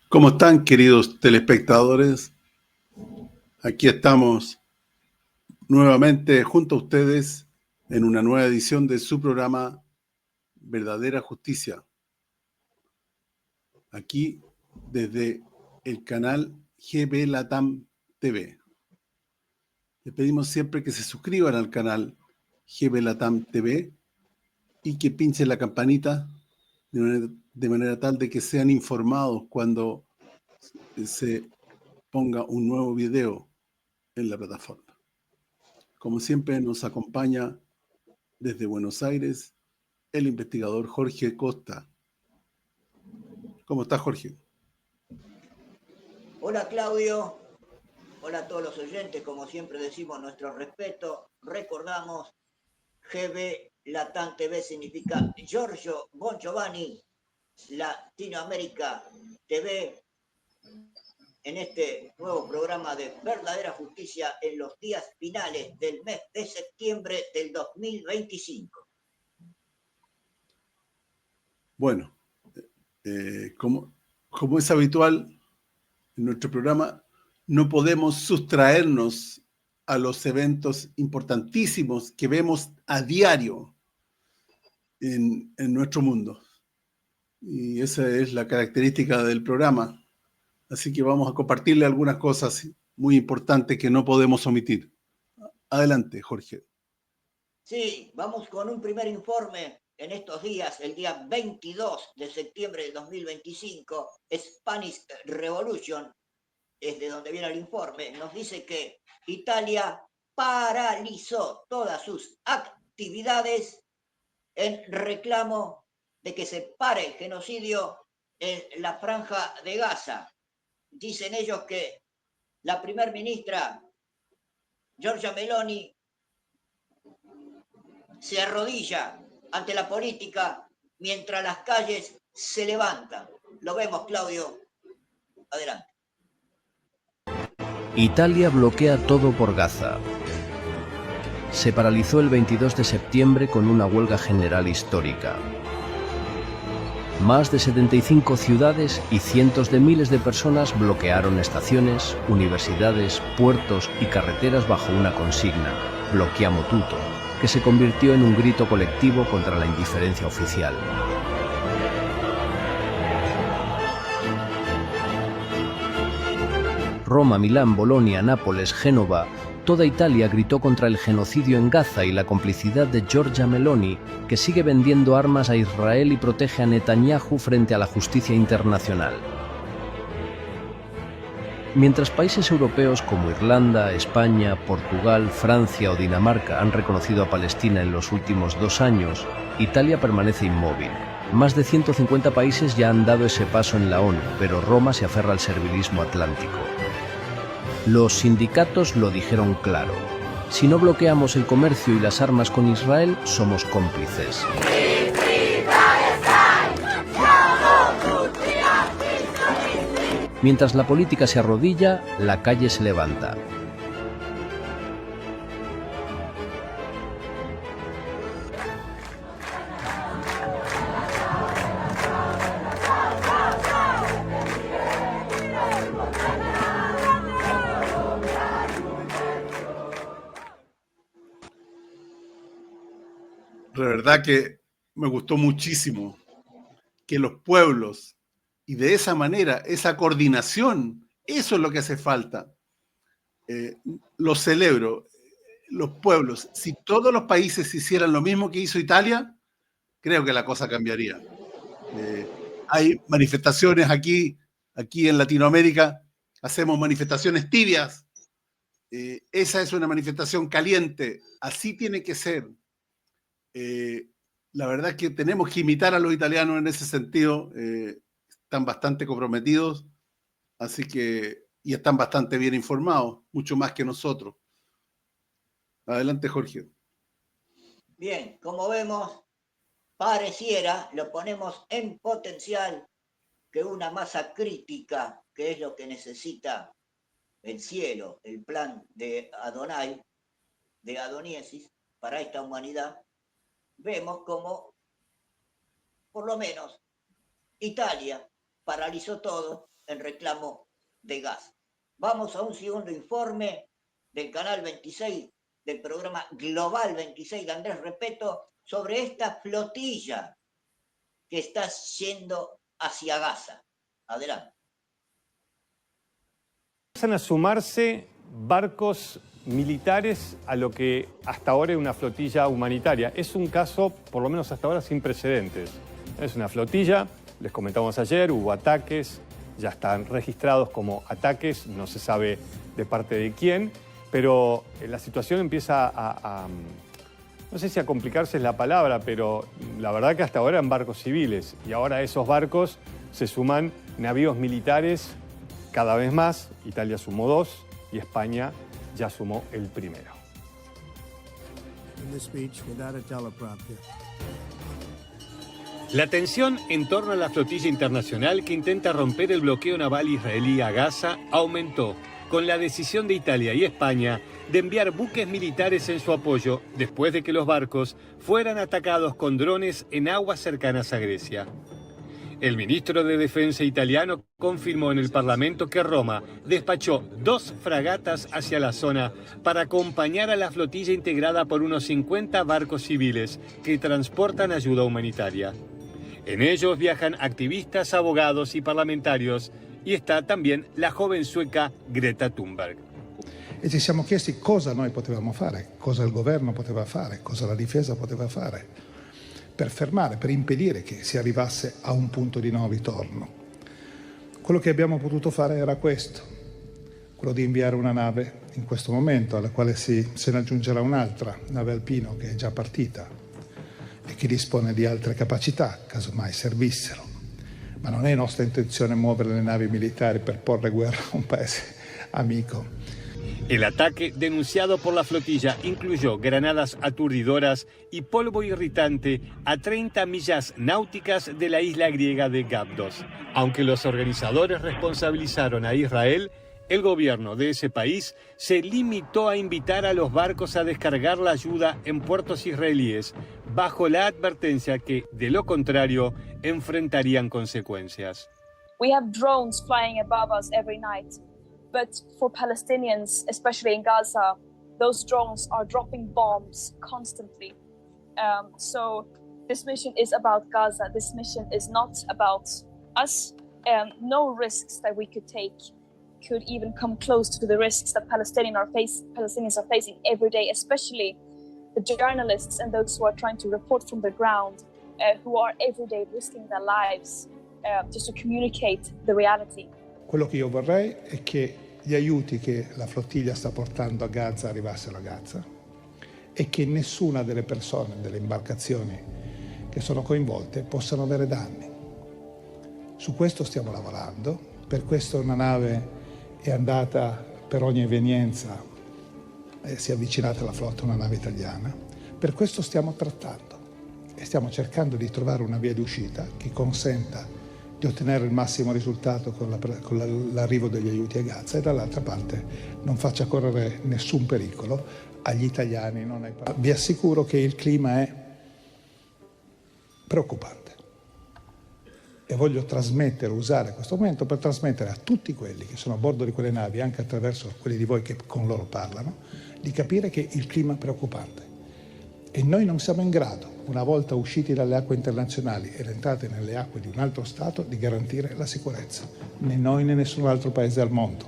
¿Cómo están, queridos telespectadores? Aquí estamos nuevamente junto a ustedes en una nueva edición de su programa Verdadera Justicia. Aquí desde el canal GB Latam TV. Les pedimos siempre que se suscriban al canal GB Latam TV y que pinchen la campanita de manera tal de que sean informados cuando se ponga un nuevo video en la plataforma. Como siempre, nos acompaña desde Buenos Aires el investigador Jorge Costa. ¿Cómo estás, Jorge? Hola, Claudio. Hola a todos los oyentes. Como siempre decimos nuestro respeto. Recordamos, GB Latam TV significa Giorgio Bongiovanni Latinoamérica TV. En este nuevo programa de Verdadera Justicia en los días finales del mes de septiembre del 2025. Bueno, como es habitual en nuestro programa, no podemos sustraernos a los eventos importantísimos que vemos a diario en nuestro mundo. Y esa es la característica del programa. Así que vamos a compartirle algunas cosas muy importantes que no podemos omitir. Adelante, Jorge. Sí, vamos con un primer informe en estos días, el día 22 de septiembre del 2025, Spanish Revolution, es de donde viene el informe, nos dice que Italia paralizó todas sus actividades en reclamo de que se pare el genocidio en la franja de Gaza. Dicen ellos que la primer ministra Giorgia Meloni se arrodilla ante la política mientras las calles se levantan. Lo vemos, Claudio. Adelante. Italia bloquea todo por Gaza. Se paralizó el 22 de septiembre con una huelga general histórica. Más de 75 ciudades y cientos de miles de personas bloquearon estaciones, universidades, puertos y carreteras bajo una consigna, Blocchiamo tutto, que se convirtió en un grito colectivo contra la indiferencia oficial. Roma, Milán, Bolonia, Nápoles, Génova, toda Italia gritó contra el genocidio en Gaza y la complicidad de Giorgia Meloni, que sigue vendiendo armas a Israel y protege a Netanyahu frente a la justicia internacional. Mientras países europeos como Irlanda, España, Portugal, Francia o Dinamarca han reconocido a Palestina en los últimos 2 años, Italia permanece inmóvil. Más de 150 países ya han dado ese paso en la ONU, pero Roma se aferra al servilismo atlántico. Los sindicatos lo dijeron claro. Si no bloqueamos el comercio y las armas con Israel, somos cómplices. Mientras la política se arrodilla, la calle se levanta. La verdad que me gustó muchísimo que los pueblos, y de esa manera, esa coordinación, eso es lo que hace falta. Lo celebro. Los pueblos, si todos los países hicieran lo mismo que hizo Italia, creo que la cosa cambiaría. Hay manifestaciones aquí en Latinoamérica, hacemos manifestaciones tibias. Esa es una manifestación caliente, así tiene que ser. La verdad es que tenemos que imitar a los italianos en ese sentido, están bastante comprometidos, así que, y están bastante bien informados, mucho más que nosotros. Adelante, Jorge. Bien, como vemos, pareciera, lo ponemos en potencial, que una masa crítica, que es lo que necesita el cielo, el plan de Adonai, de Adoniesis, para esta humanidad, vemos como, por lo menos, Italia paralizó todo en reclamo de gas. Vamos a un segundo informe del canal 26, del programa Global 26 de Andrés Repeto, sobre esta flotilla que está yendo hacia Gaza. Adelante. Empiezan a sumarse barcos militares a lo que hasta ahora es una flotilla humanitaria. Es un caso, por lo menos hasta ahora, sin precedentes. Es una flotilla, les comentamos ayer, hubo ataques, ya están registrados como ataques, no se sabe de parte de quién, pero la situación empieza no sé si a complicarse es la palabra, pero la verdad que hasta ahora eran barcos civiles y ahora a esos barcos se suman navíos militares cada vez más. Italia sumó 2 y España ya sumó el primero. La tensión en torno a la flotilla internacional que intenta romper el bloqueo naval israelí a Gaza aumentó con la decisión de Italia y España de enviar buques militares en su apoyo después de que los barcos fueran atacados con drones en aguas cercanas a Grecia. El ministro de Defensa italiano confirmó en el Parlamento que Roma despachó 2 fragatas hacia la zona para acompañar a la flotilla integrada por unos 50 barcos civiles que transportan ayuda humanitaria. En ellos viajan activistas, abogados y parlamentarios, y está también la joven sueca Greta Thunberg. E ci siamo chiesti cosa noi potevamo fare, cosa il governo poteva fare, cosa la difesa poteva fare per fermare, per impedire che si arrivasse a un punto di non ritorno. Quello che abbiamo potuto fare era questo, quello di inviare una nave in questo momento, alla quale se ne aggiungerà un'altra, nave Alpino, che è già partita e che dispone di altre capacità, casomai servissero. Ma non è nostra intenzione muovere le navi militari per porre guerra a un paese amico. El ataque denunciado por la flotilla incluyó granadas aturdidoras y polvo irritante a 30 millas náuticas de la isla griega de Gabdos. Aunque los organizadores responsabilizaron a Israel, el gobierno de ese país se limitó a invitar a los barcos a descargar la ayuda en puertos israelíes, bajo la advertencia que, de lo contrario, enfrentarían consecuencias. We have drones flying above us every night, but for Palestinians, especially in Gaza, those drones are dropping bombs constantly. So this mission is about Gaza. This mission is not about us. No risks that we could take could even come close to the risks that Palestinians are facing every day, especially the journalists and those who are trying to report from the ground, who are every day risking their lives just to communicate the reality. Quello che io vorrei è che gli aiuti che la flottiglia sta portando a Gaza arrivassero a Gaza e che nessuna delle persone, delle imbarcazioni che sono coinvolte possano avere danni. Su questo stiamo lavorando, per questo una nave è andata per ogni evenienza, si è avvicinata alla flotta una nave italiana. Per questo stiamo trattando e stiamo cercando di trovare una via di uscita che consenta di ottenere il massimo risultato con l'arrivo degli aiuti a Gaza e dall'altra parte non faccia correre nessun pericolo agli italiani. Vi assicuro che il clima è preoccupante. E voglio usare questo momento per trasmettere a tutti quelli che sono a bordo di quelle navi, anche attraverso quelli di voi che con loro parlano, di capire che il clima è preoccupante. E noi non siamo in grado, una volta usciti dalle acque internazionali ed entrati nelle acque di un altro Stato, di garantire la sicurezza. Né noi né nessun altro paese al mondo.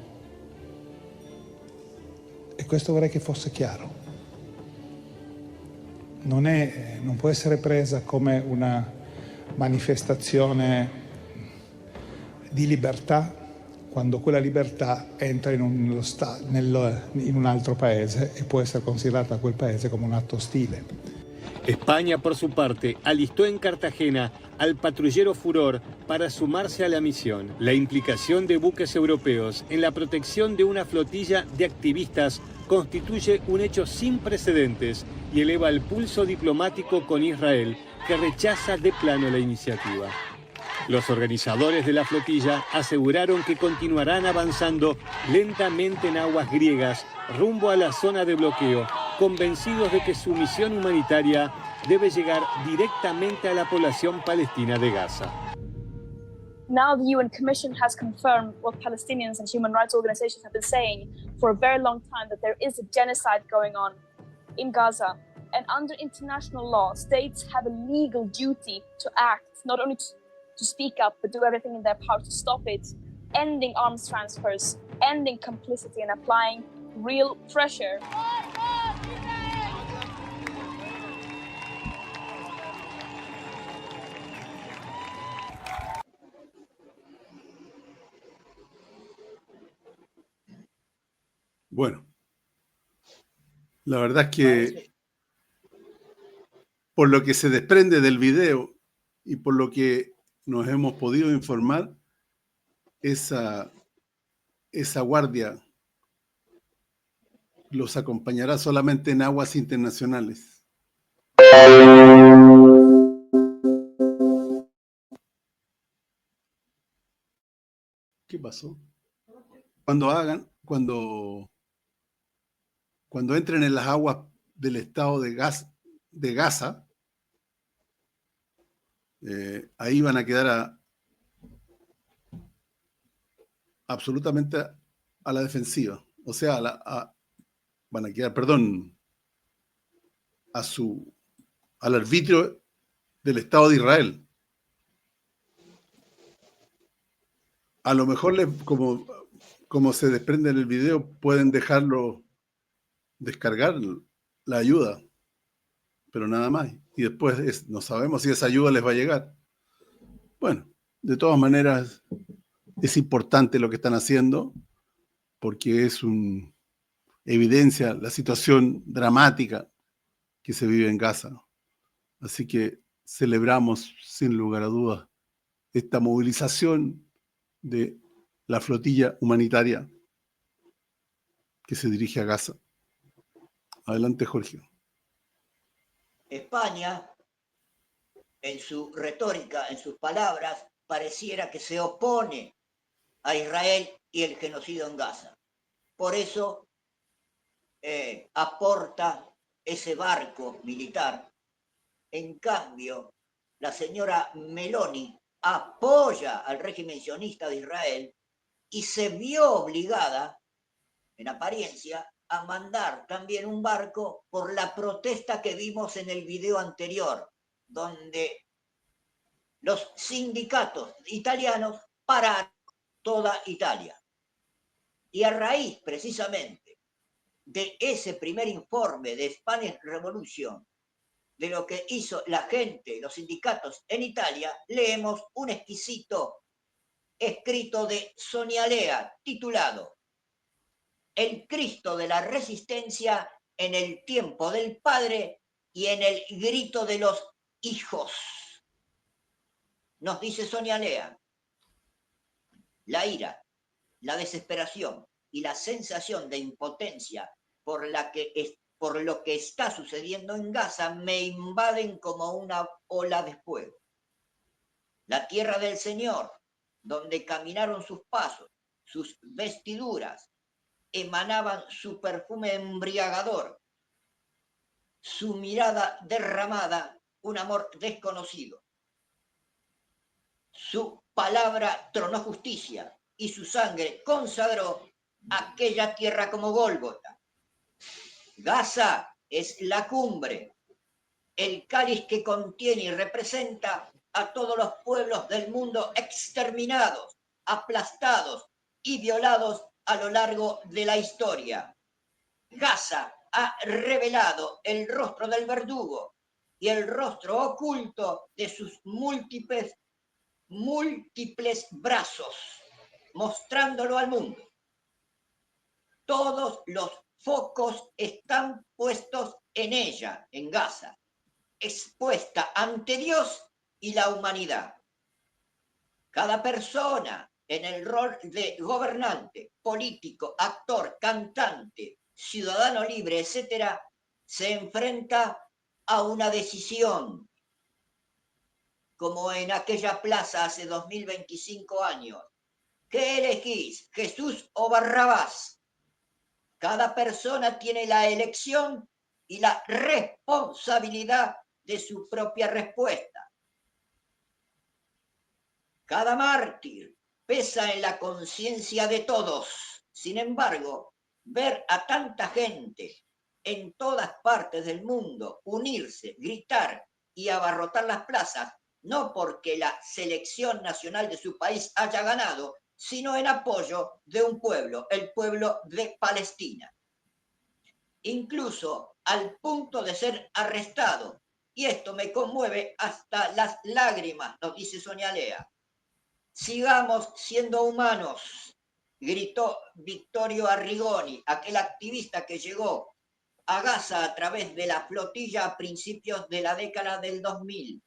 E questo vorrei che fosse chiaro. Non può essere presa come una manifestazione di libertà quando quella libertà entra in un altro paese e può essere considerata a quel paese come un atto hostile. España, por su parte, alistó en Cartagena al patrullero Furor para sumarse a la misión. La implicación de buques europeos en la protección de una flotilla de activistas constituye un hecho sin precedentes y eleva el pulso diplomático con Israel, que rechaza de plano la iniciativa. Los organizadores de la flotilla aseguraron que continuarán avanzando lentamente en aguas griegas rumbo a la zona de bloqueo, convencidos de que su misión humanitaria debe llegar directamente a la población palestina de Gaza. Now the UN Commission has confirmed what Palestinians and human rights organizations have been saying for a very long time, that there is a genocide going on in Gaza. And under international law, states have a legal duty to act, not only to speak up, but do everything in their power to stop it, ending arms transfers, ending complicity, and applying real pressure. Bueno, la verdad es que Parece- por lo que se desprende del video y por lo que nos hemos podido informar, esa guardia los acompañará solamente en aguas internacionales. ¿Qué pasó? Cuando entren en las aguas del estado de Gaza, ahí van a quedar absolutamente a la defensiva. O sea, van a quedar, perdón, al arbitrio del Estado de Israel. A lo mejor, como se desprende en el video, pueden dejarlo descargar la ayuda, pero nada más. Y después no sabemos si esa ayuda les va a llegar. Bueno, de todas maneras, es importante lo que están haciendo, porque evidencia la situación dramática que se vive en Gaza. Así que celebramos, sin lugar a dudas, esta movilización de la flotilla humanitaria que se dirige a Gaza. Adelante, Jorge. España, en su retórica, en sus palabras, pareciera que se opone a Israel y el genocidio en Gaza. Por eso aporta ese barco militar. En cambio, la señora Meloni apoya al régimen sionista de Israel y se vio obligada, en apariencia, a mandar también un barco por la protesta que vimos en el video anterior, donde los sindicatos italianos pararon toda Italia. Y a raíz, precisamente, de ese primer informe de Spanish Revolution, de lo que hizo la gente, los sindicatos en Italia, leemos un exquisito escrito de Sonia Lea, titulado El Cristo de la Resistencia en el tiempo del Padre y en el grito de los hijos. Nos dice Sonia Lea, la ira, la desesperación y la sensación de impotencia por lo que está sucediendo en Gaza me invaden como una ola de fuego. La tierra del Señor, donde caminaron sus pasos, sus vestiduras, emanaban su perfume embriagador, su mirada derramada, un amor desconocido. Su palabra tronó justicia y su sangre consagró aquella tierra como Gólgota. Gaza es la cumbre, el cáliz que contiene y representa a todos los pueblos del mundo exterminados, aplastados y violados a lo largo de la historia. Gaza ha revelado el rostro del verdugo y el rostro oculto de sus múltiples brazos, mostrándolo al mundo. Todos los focos están puestos en ella, en Gaza, expuesta ante Dios y la humanidad. Cada persona en el rol de gobernante, político, actor, cantante, ciudadano libre, etc., se enfrenta a una decisión, como en aquella plaza hace 2025 años. ¿Qué elegís, Jesús o Barrabás? Cada persona tiene la elección y la responsabilidad de su propia respuesta. Cada mártir pesa en la conciencia de todos. Sin embargo, ver a tanta gente en todas partes del mundo unirse, gritar y abarrotar las plazas, no porque la selección nacional de su país haya ganado, sino en apoyo de un pueblo, el pueblo de Palestina. Incluso al punto de ser arrestado. Y esto me conmueve hasta las lágrimas, nos dice Sonia Lea. Sigamos siendo humanos, gritó Vittorio Arrigoni, aquel activista que llegó a Gaza a través de la flotilla a principios de la década del 2000.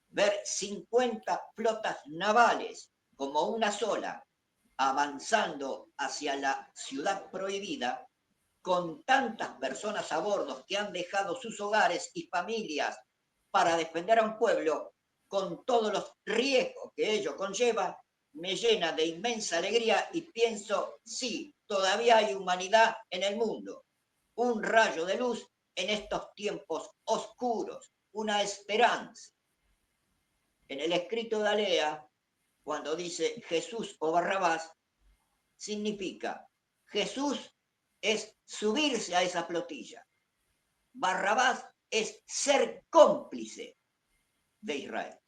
Ver 50 flotas navales como una sola, avanzando hacia la ciudad prohibida, con tantas personas a bordo que han dejado sus hogares y familias para defender a un pueblo, con todos los riesgos que ello conlleva, me llena de inmensa alegría y pienso, sí, todavía hay humanidad en el mundo, un rayo de luz en estos tiempos oscuros, una esperanza. En el escrito de Alea, cuando dice Jesús o Barrabás, significa Jesús es subirse a esa flotilla. Barrabás es ser cómplice de Israel.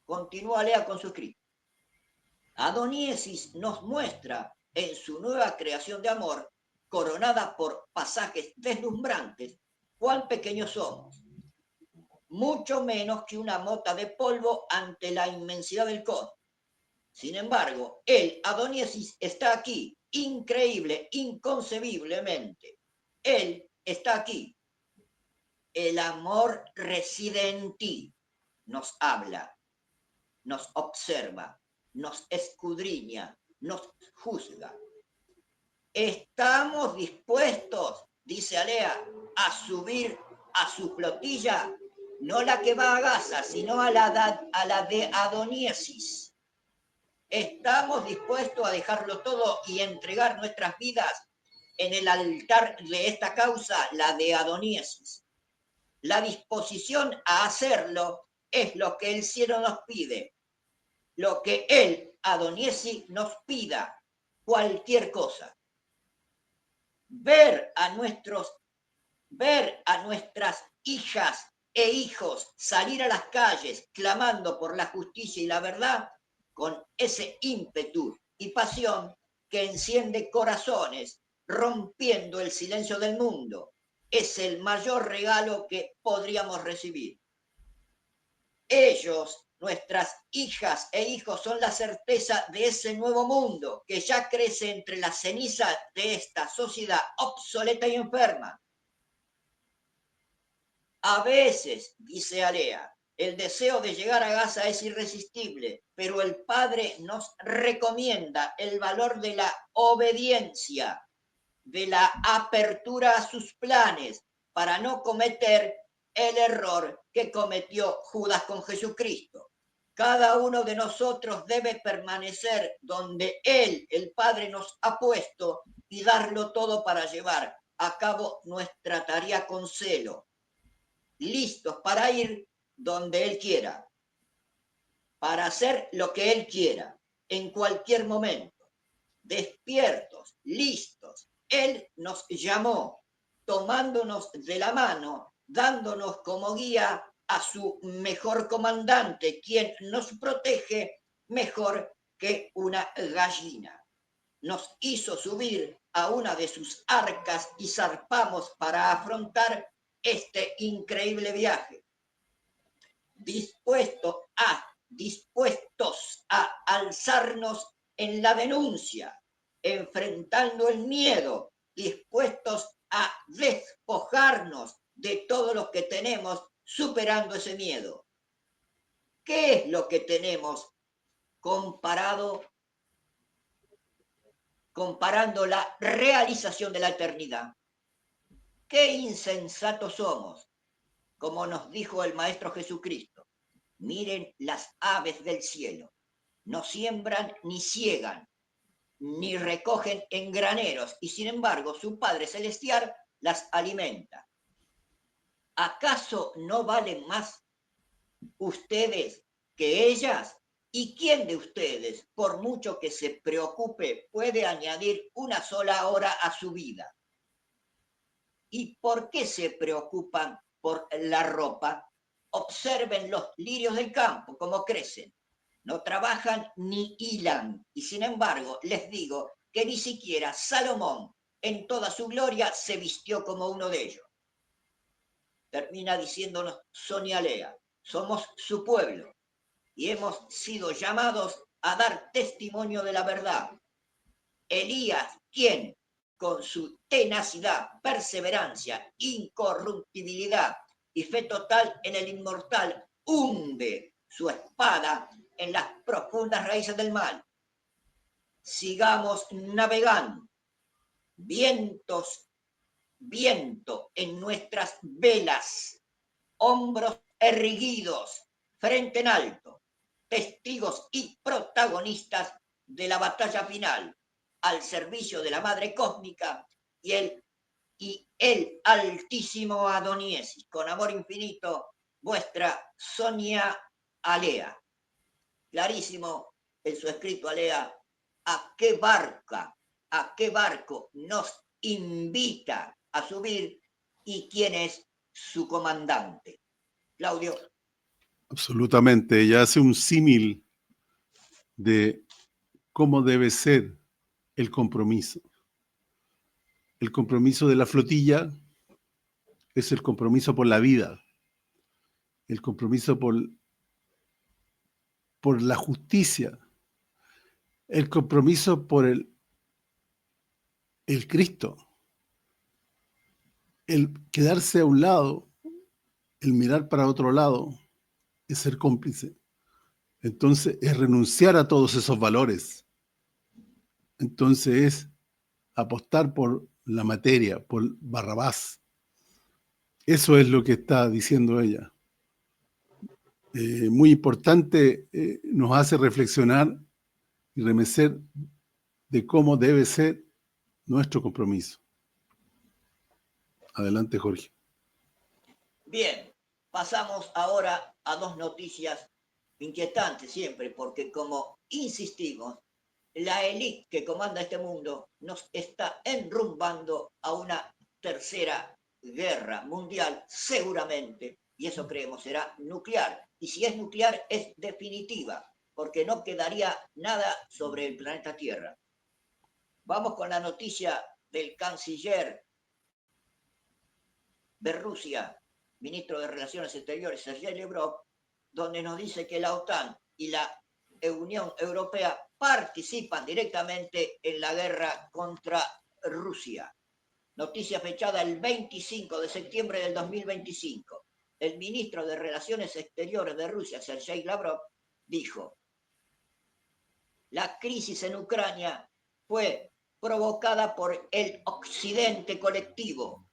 Continúa Lea con su escrito. Adoniesis nos muestra en su nueva creación de amor, coronada por pasajes deslumbrantes, cuán pequeños somos. Mucho menos que una mota de polvo ante la inmensidad del cosmos. Sin embargo, él, Adoniesis, está aquí, increíble, inconcebiblemente. Él está aquí. El amor reside en ti. Nos habla, nos observa, nos escudriña, nos juzga. ¿Estamos dispuestos, dice Alea, a subir a su flotilla? No la que va a Gaza, sino a la de Adoniesis. ¿Estamos dispuestos a dejarlo todo y entregar nuestras vidas en el altar de esta causa, la de Adoniesis? La disposición a hacerlo es lo que el cielo nos pide, lo que él, Adoniesis, nos pida, cualquier cosa. Ver a nuestras hijas e hijos salir a las calles clamando por la justicia y la verdad, con ese ímpetu y pasión que enciende corazones, rompiendo el silencio del mundo, es el mayor regalo que podríamos recibir. Ellos, nuestras hijas e hijos, son la certeza de ese nuevo mundo que ya crece entre las cenizas de esta sociedad obsoleta y enferma. A veces, dice Alea, el deseo de llegar a Gaza es irresistible, pero el Padre nos recomienda el valor de la obediencia, de la apertura a sus planes, para no cometer el error que cometió Judas con Jesucristo. Cada uno de nosotros debe permanecer donde Él, el Padre, nos ha puesto y darlo todo para llevar a cabo nuestra tarea con celo, listos para ir donde Él quiera, para hacer lo que Él quiera, en cualquier momento, despiertos, listos. Él nos llamó, tomándonos de la mano, dándonos como guía a su mejor comandante, quien nos protege mejor que una gallina. Nos hizo subir a una de sus arcas y zarpamos para afrontar este increíble viaje. Dispuestos a alzarnos en la denuncia, enfrentando el miedo, dispuestos a despojarnos de todo lo que tenemos, superando ese miedo. ¿Qué es lo que tenemos comparando la realización de la eternidad? ¡Qué insensatos somos! Como nos dijo el Maestro Jesucristo, miren las aves del cielo, no siembran ni ciegan, ni recogen en graneros, y sin embargo su Padre Celestial las alimenta. ¿Acaso no valen más ustedes que ellas? ¿Y quién de ustedes, por mucho que se preocupe, puede añadir una sola hora a su vida? ¿Y por qué se preocupan por la ropa? Observen los lirios del campo, cómo crecen. No trabajan ni hilan. Y sin embargo, les digo que ni siquiera Salomón, en toda su gloria, se vistió como uno de ellos. Termina diciéndonos Sonia Lea, somos su pueblo y hemos sido llamados a dar testimonio de la verdad. Elías, quien con su tenacidad, perseverancia, incorruptibilidad y fe total en el inmortal, hunde su espada en las profundas raíces del mal. Sigamos navegando, viento en nuestras velas, hombros erguidos, frente en alto, testigos y protagonistas de la batalla final, al servicio de la Madre Cósmica y el altísimo Adoniesis. Con amor infinito, vuestra Sonia Alea. Clarísimo en su escrito Alea, a qué barco nos invita a subir y quién es su comandante. Claudio. Absolutamente, ella hace un símil de cómo debe ser el compromiso. El compromiso de la flotilla es el compromiso por la vida, el compromiso por la justicia, el compromiso por el Cristo, el quedarse a un lado, el mirar para otro lado, es ser cómplice. Entonces es renunciar a todos esos valores. Entonces es apostar por la materia, por Barrabás. Eso es lo que está diciendo ella. Muy importante, nos hace reflexionar y remecer de cómo debe ser nuestro compromiso. Adelante, Jorge. Bien, pasamos ahora a dos noticias inquietantes siempre, porque como insistimos, la élite que comanda este mundo nos está enrumbando a una tercera guerra mundial, seguramente, y eso creemos será nuclear. Y si es nuclear, es definitiva, porque no quedaría nada sobre el planeta Tierra. Vamos con la noticia del canciller de Rusia, ministro de Relaciones Exteriores, Sergei Lavrov, donde nos dice que la OTAN y la Unión Europea participan directamente en la guerra contra Rusia. Noticia fechada el 25 de septiembre del 2025. El ministro de Relaciones Exteriores de Rusia, Sergei Lavrov, dijo: la crisis en Ucrania fue provocada por el occidente colectivo.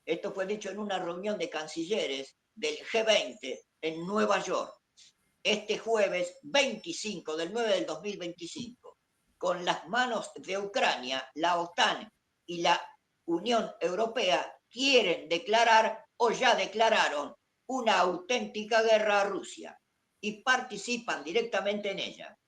Esto fue dicho en una reunión de cancilleres del G20 en Nueva York, este jueves 25 del 9 del 2025. Con las manos de Ucrania, la OTAN y la Unión Europea quieren declarar o ya declararon una auténtica guerra a Rusia y participan directamente en ella.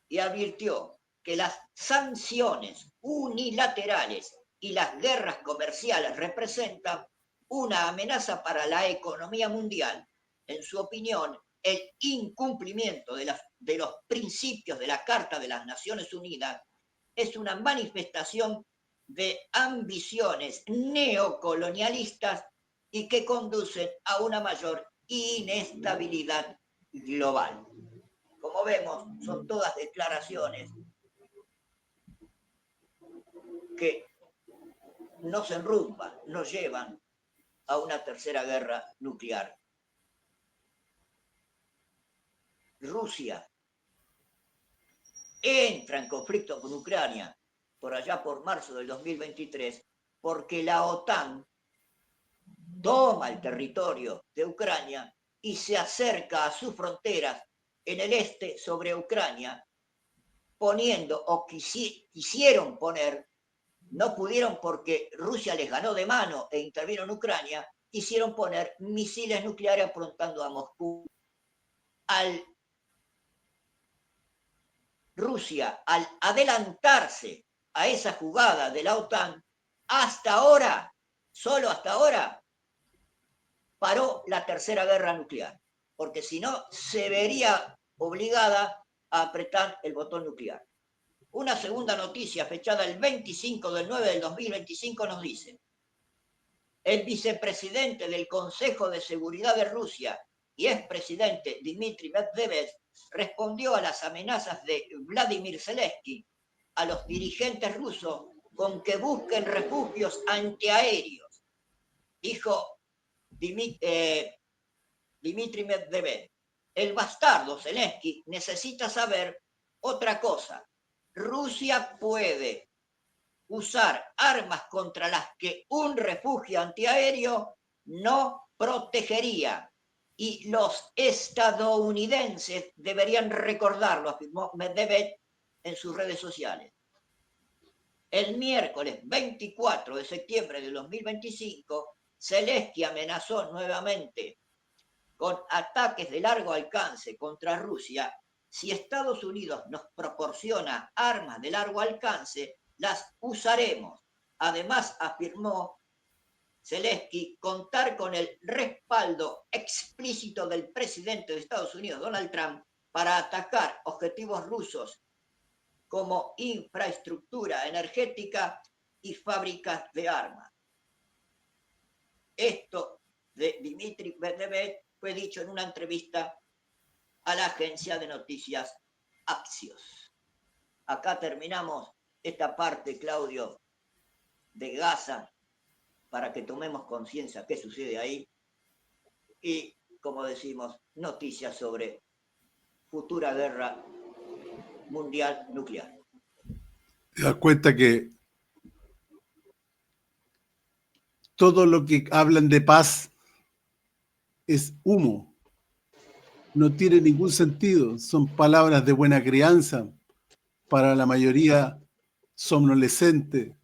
Y advirtió que las sanciones unilaterales y las guerras comerciales representan una amenaza para la economía mundial. En su opinión, el incumplimiento de los principios de la Carta de las Naciones Unidas es una manifestación de ambiciones neocolonialistas y que conducen a una mayor inestabilidad global. Como vemos, son todas declaraciones que nos enrumban, nos llevan a una tercera guerra nuclear. Rusia entra en conflicto con Ucrania por allá por marzo del 2023 porque la OTAN toma el territorio de Ucrania y se acerca a sus fronteras en el este sobre Ucrania, poniendo o quisieron poner, no pudieron porque Rusia les ganó de mano e intervino en Ucrania, hicieron poner misiles nucleares apuntando a Moscú. Rusia, al adelantarse a esa jugada de la OTAN, hasta ahora, solo hasta ahora, paró la tercera guerra nuclear, porque si no, se vería obligada a apretar el botón nuclear. Una segunda noticia fechada el 25/9/2025 nos dice: el vicepresidente del Consejo de Seguridad de Rusia y expresidente Dmitry Medvedev respondió a las amenazas de Vladimir Zelensky a los dirigentes rusos con que busquen refugios antiaéreos. Dijo Dmitry Medvedev: el bastardo Zelensky necesita saber otra cosa. Rusia puede usar armas contra las que un refugio antiaéreo no protegería. Y los estadounidenses deberían recordarlo, afirmó Medvedev en sus redes sociales. El miércoles 24 de septiembre de 2025, Zelensky amenazó nuevamente con ataques de largo alcance contra Rusia. Si Estados Unidos nos proporciona armas de largo alcance, las usaremos. Además, afirmó Zelensky contar con el respaldo explícito del presidente de Estados Unidos, Donald Trump, para atacar objetivos rusos como infraestructura energética y fábricas de armas. Esto de Dmitry Medvedev fue dicho en una entrevista a la agencia de noticias Axios. Acá terminamos esta parte, Claudio, de Gaza, para que tomemos conciencia qué sucede ahí. Y, como decimos, noticias sobre futura guerra mundial nuclear. Te das cuenta que todo lo que hablan de paz es humo. No tiene ningún sentido. Son palabras de buena crianza para la mayoría somnolescente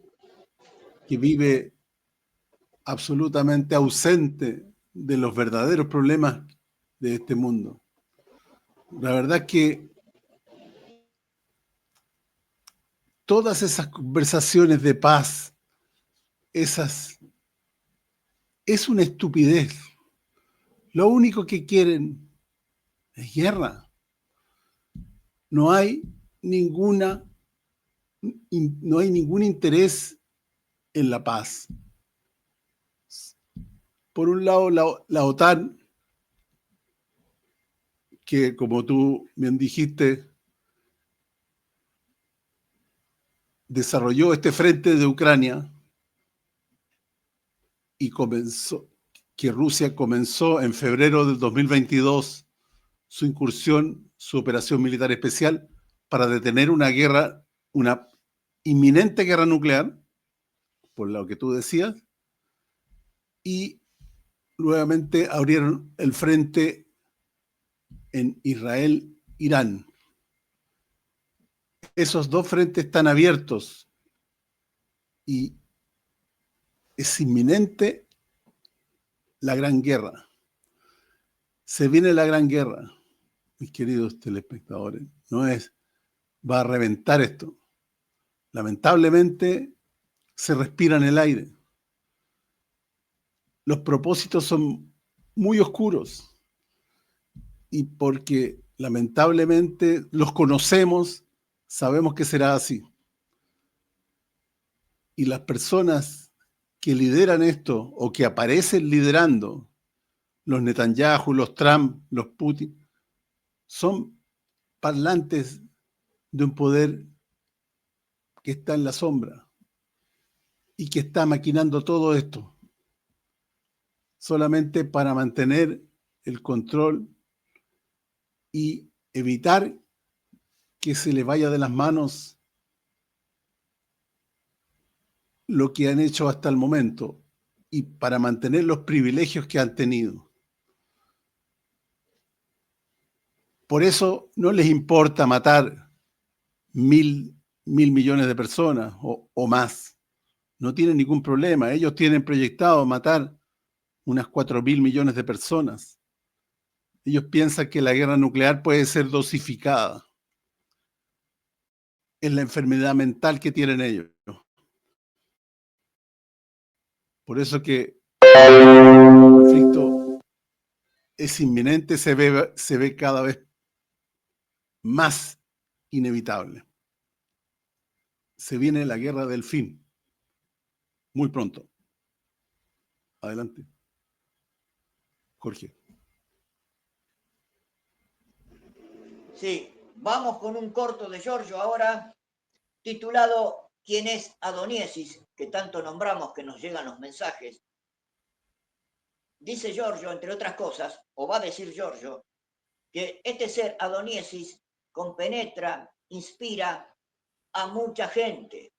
que vive absolutamente ausente de los verdaderos problemas de este mundo. La verdad es que todas esas conversaciones de paz, es una estupidez. Lo único que quieren es guerra. No hay ningún interés en la paz. Por un lado, la OTAN, que como tú bien dijiste, desarrolló este frente de Ucrania y Rusia comenzó en febrero del 2022 su incursión, su operación militar especial para detener una guerra, una inminente guerra nuclear, por lo que tú decías, y nuevamente abrieron el frente en Israel-Irán. Esos dos frentes están abiertos y es inminente la gran guerra. Se viene la gran guerra, mis queridos telespectadores. Va a reventar esto. Lamentablemente se respira en el aire. Los propósitos son muy oscuros y porque lamentablemente los conocemos, sabemos que será así. Y las personas que lideran esto o que aparecen liderando, los Netanyahu, los Trump, los Putin, son parlantes de un poder que está en la sombra y que está maquinando todo esto solamente para mantener el control y evitar que se le vaya de las manos lo que han hecho hasta el momento y para mantener los privilegios que han tenido. Por eso no les importa matar mil millones de personas o más. No tienen ningún problema. Ellos tienen proyectado matar unas 4.000 millones de personas. Ellos piensan que la guerra nuclear puede ser dosificada. Es la enfermedad mental que tienen ellos. Por eso que el conflicto es inminente, se ve cada vez más inevitable. Se viene la guerra del fin, muy pronto. Adelante, Jorge. Sí, vamos con un corto de Giorgio ahora, titulado ¿Quién es Adoniesis?, que tanto nombramos que nos llegan los mensajes. Dice Giorgio, entre otras cosas, o va a decir Giorgio, que este ser Adoniesis compenetra, inspira a mucha gente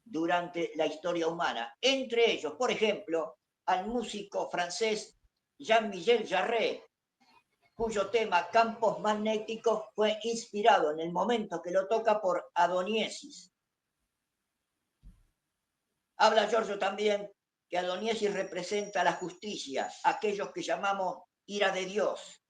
durante la historia humana. Entre ellos, por ejemplo, al músico francés Jean-Michel Jarre, cuyo tema Campos Magnéticos fue inspirado en el momento que lo toca por Adoniesis. Habla Giorgio también que Adoniesis representa la justicia, aquellos que llamamos ira de Dios.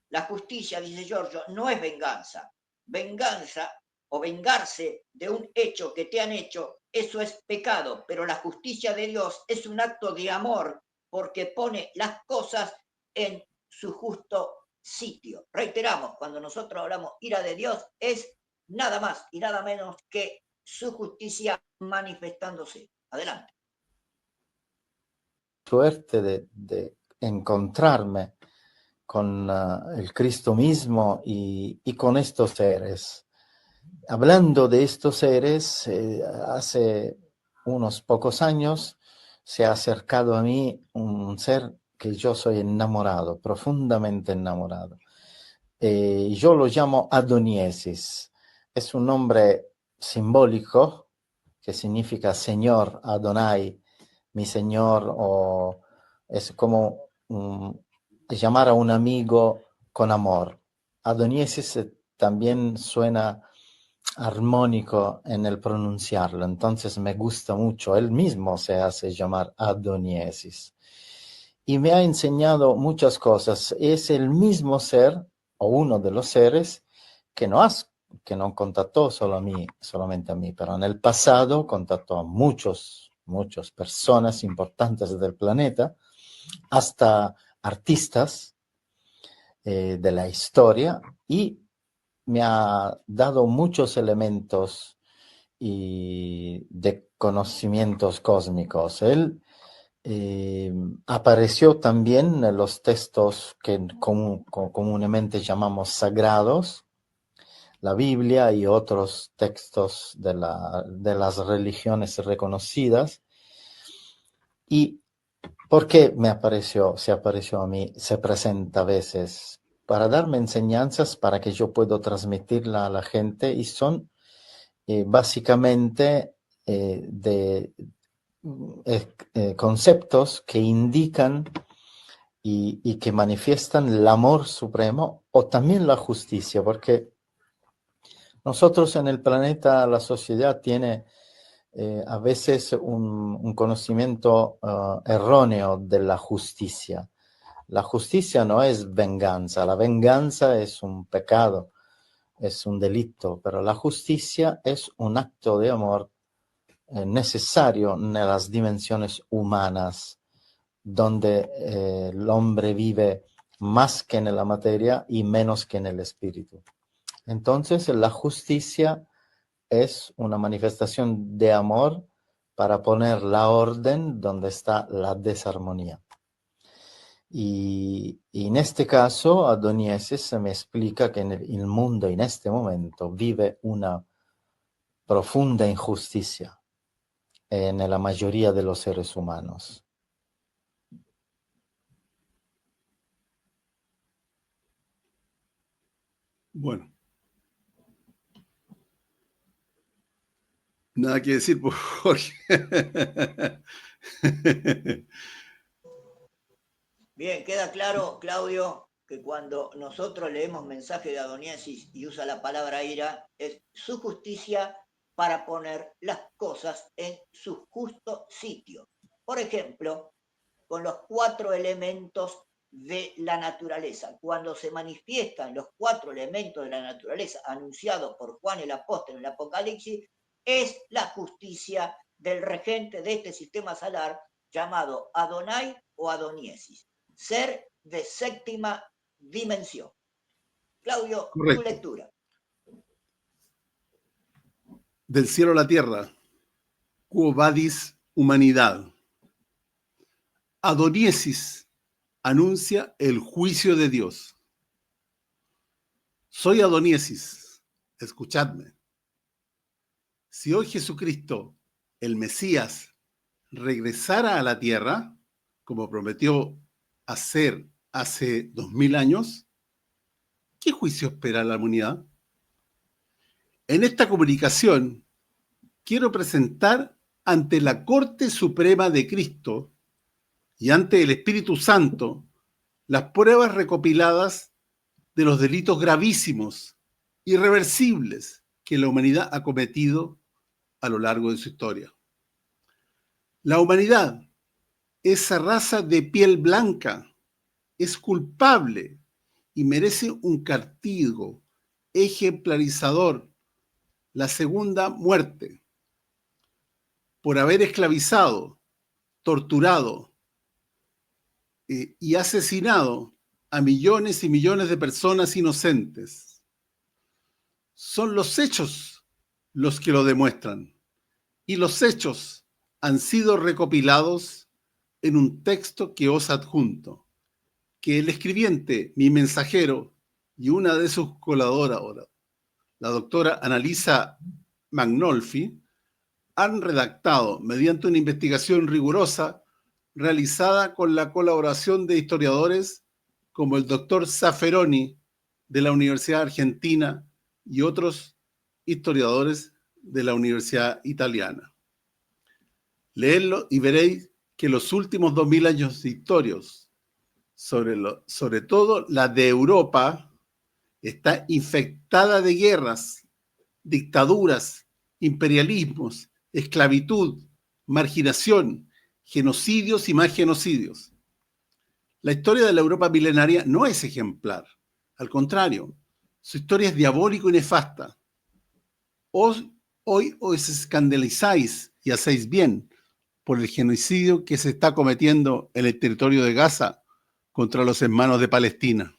La justicia, dice Giorgio, no es venganza. Venganza o vengarse de un hecho que te han hecho, eso es pecado, pero la justicia de Dios es un acto de amor porque pone las cosas en su justo sitio. Reiteramos, cuando nosotros hablamos ira de Dios, es nada más y nada menos que su justicia manifestándose. Adelante. Suerte de encontrarme con el Cristo mismo y con estos seres. Hablando de estos seres, hace unos pocos años se ha acercado a mí un ser que yo soy enamorado, profundamente enamorado. Yo lo llamo Adoniesis. Es un nombre simbólico que significa Señor, Adonai, mi Señor, o es como llamar a un amigo con amor. Adoniesis también suena armónico en el pronunciarlo, entonces me gusta mucho. Él mismo se hace llamar Adoniesis. Y me ha enseñado muchas cosas. Es el mismo ser, o uno de los seres, que no contactó solamente a mí, pero en el pasado contactó a muchas personas importantes del planeta, hasta artistas de la historia, y me ha dado muchos elementos de conocimientos cósmicos. Él apareció también en los textos que comúnmente llamamos sagrados, la Biblia y otros textos de las religiones reconocidas. ¿Y por qué se apareció a mí? Se presenta a veces para darme enseñanzas para que yo pueda transmitirla a la gente, y son básicamente conceptos que indican y que manifiestan el amor supremo o también la justicia, porque nosotros en el planeta, la sociedad tiene a veces un conocimiento erróneo de la justicia. La justicia no es venganza, la venganza es un pecado, es un delito, pero la justicia es un acto de amor necesario en las dimensiones humanas, donde el hombre vive más que en la materia y menos que en el espíritu. Entonces, la justicia es una manifestación de amor para poner la orden donde está la desarmonía. Y en este caso, Adoniesis me explica que el mundo en este momento vive una profunda injusticia en la mayoría de los seres humanos. Bueno. Nada que decir, por Jorge. Bien, queda claro, Claudio, que cuando nosotros leemos mensaje de Adoniesis y usa la palabra ira, es su justicia para poner las cosas en su justo sitio. Por ejemplo, con los 4 elementos de la naturaleza. Cuando se manifiestan los 4 elementos de la naturaleza anunciados por Juan el Apóstol en el Apocalipsis, es la justicia del regente de este sistema solar llamado Adonai o Adoniesis, ser de 7ª dimensión. Claudio, Correcto. tu lectura. Del cielo a la tierra, quo vadis humanidad. Adoniesis anuncia el juicio de Dios. Soy Adoniesis, escuchadme. Si hoy Jesucristo, el Mesías, regresara a la tierra, como prometió hacer hace 2000 años, ¿qué juicio espera la humanidad? En esta comunicación quiero presentar ante la Corte Suprema de Cristo y ante el Espíritu Santo las pruebas recopiladas de los delitos gravísimos, irreversibles, que la humanidad ha cometido a lo largo de su historia. La humanidad, esa raza de piel blanca, es culpable y merece un castigo ejemplarizador, la segunda muerte, por haber esclavizado, torturado y asesinado a millones y millones de personas inocentes. Son los hechos los que lo demuestran, y los hechos han sido recopilados en un texto que os adjunto, que el escribiente, mi mensajero, y una de sus colaboradoras, la doctora Annalisa Magnolfi, han redactado mediante una investigación rigurosa realizada con la colaboración de historiadores como el doctor Zafferoni de la Universidad Argentina y otros historiadores de la Universidad Italiana. Leedlo y veréis que los últimos 2000 años de historias, sobre todo la de Europa, está infectada de guerras, dictaduras, imperialismos, esclavitud, marginación, genocidios y más genocidios. La historia de la Europa milenaria no es ejemplar. Al contrario, su historia es diabólica y nefasta. Hoy os escandalizáis y hacéis bien por el genocidio que se está cometiendo en el territorio de Gaza contra los hermanos de Palestina.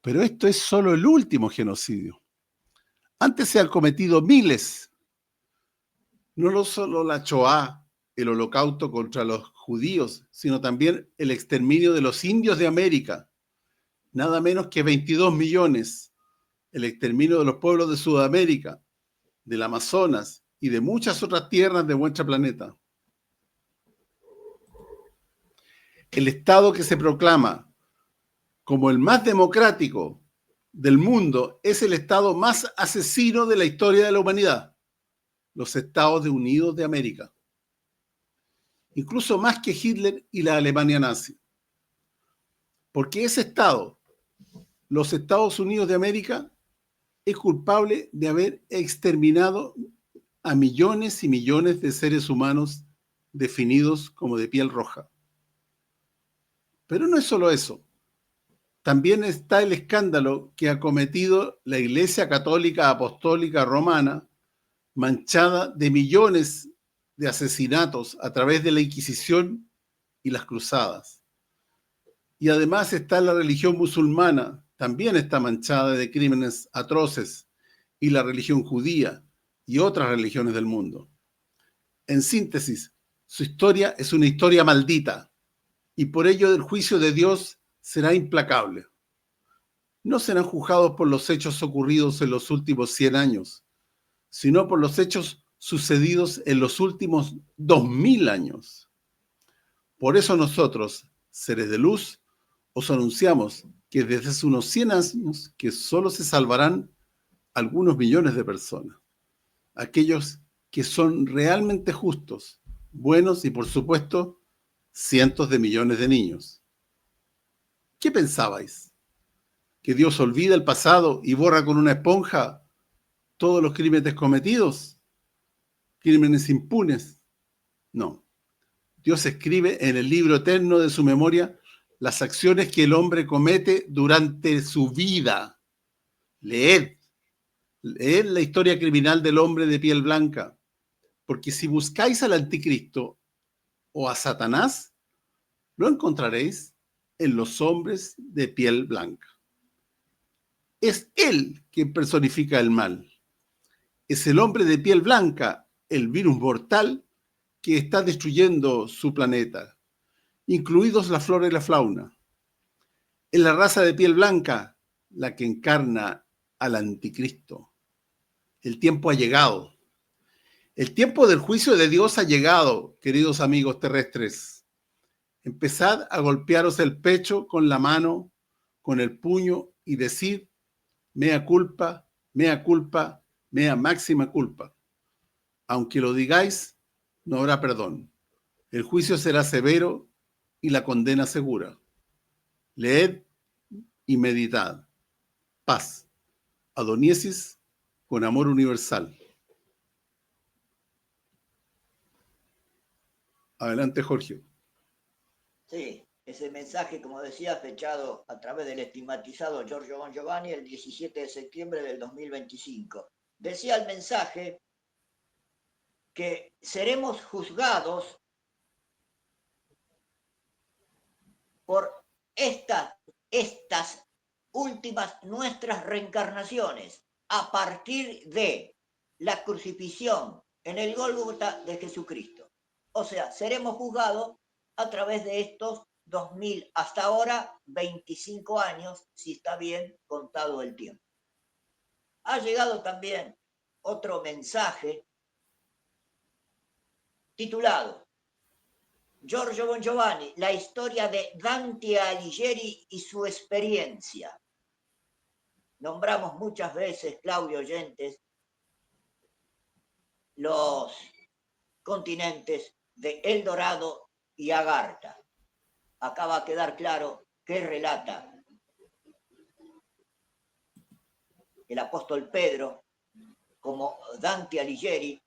Pero esto es solo el último genocidio. Antes se han cometido miles. No solo la Shoah, el holocausto contra los judíos, sino también el exterminio de los indios de América. Nada menos que 22 millones. El exterminio de los pueblos de Sudamérica, del Amazonas y de muchas otras tierras de nuestro planeta. El Estado que se proclama como el más democrático del mundo es el Estado más asesino de la historia de la humanidad, los Estados Unidos de América. Incluso más que Hitler y la Alemania nazi. Porque ese Estado, los Estados Unidos de América, es culpable de haber exterminado a millones y millones de seres humanos definidos como de piel roja. Pero no es solo eso. También está el escándalo que ha cometido la Iglesia Católica Apostólica Romana, manchada de millones de asesinatos a través de la Inquisición y las Cruzadas. Y además está la religión musulmana, también está manchada de crímenes atroces, y la religión judía y otras religiones del mundo. En síntesis, su historia es una historia maldita, y por ello el juicio de Dios será implacable. No serán juzgados por los hechos ocurridos en los últimos 100 años, sino por los hechos sucedidos en los últimos 2000 años. Por eso nosotros, seres de luz, os anunciamos que desde hace unos 100 años que solo se salvarán algunos millones de personas, aquellos que son realmente justos, buenos y, por supuesto, cientos de millones de niños. ¿Qué pensabais? ¿Que Dios olvida el pasado y borra con una esponja todos los crímenes cometidos? ¿Crímenes impunes? No. Dios escribe en el libro eterno de su memoria las acciones que el hombre comete durante su vida. Leed la historia criminal del hombre de piel blanca, porque si buscáis al anticristo o a Satanás, lo encontraréis en los hombres de piel blanca. Es él quien personifica el mal. Es el hombre de piel blanca, el virus mortal que está destruyendo su planeta, incluidos la flora y la fauna. Es la raza de piel blanca la que encarna al anticristo. El tiempo ha llegado. El tiempo del juicio de Dios ha llegado, queridos amigos terrestres. Empezad a golpearos el pecho con la mano, con el puño y decid, mea culpa, mea culpa, mea máxima culpa. Aunque lo digáis, no habrá perdón. El juicio será severo y la condena segura. Leed y meditad. Paz. Adoniesis con amor universal. Adelante, Jorge. Sí, ese mensaje, como decía, fechado a través del estigmatizado Giorgio Bon Giovanni el 17 de septiembre del 2025. Decía el mensaje que seremos juzgados por estas últimas nuestras reencarnaciones a partir de la crucifixión en el Gólgota de Jesucristo. O sea, seremos juzgados a través de estos 2000, hasta ahora 25 años, si está bien contado el tiempo. Ha llegado también otro mensaje titulado Giorgio Bon Giovanni, la historia de Dante Alighieri y su experiencia. Nombramos muchas veces, Claudio oyentes, los continentes de El Dorado y Agartha. Acá va a quedar claro qué relata el apóstol Pedro como Dante Alighieri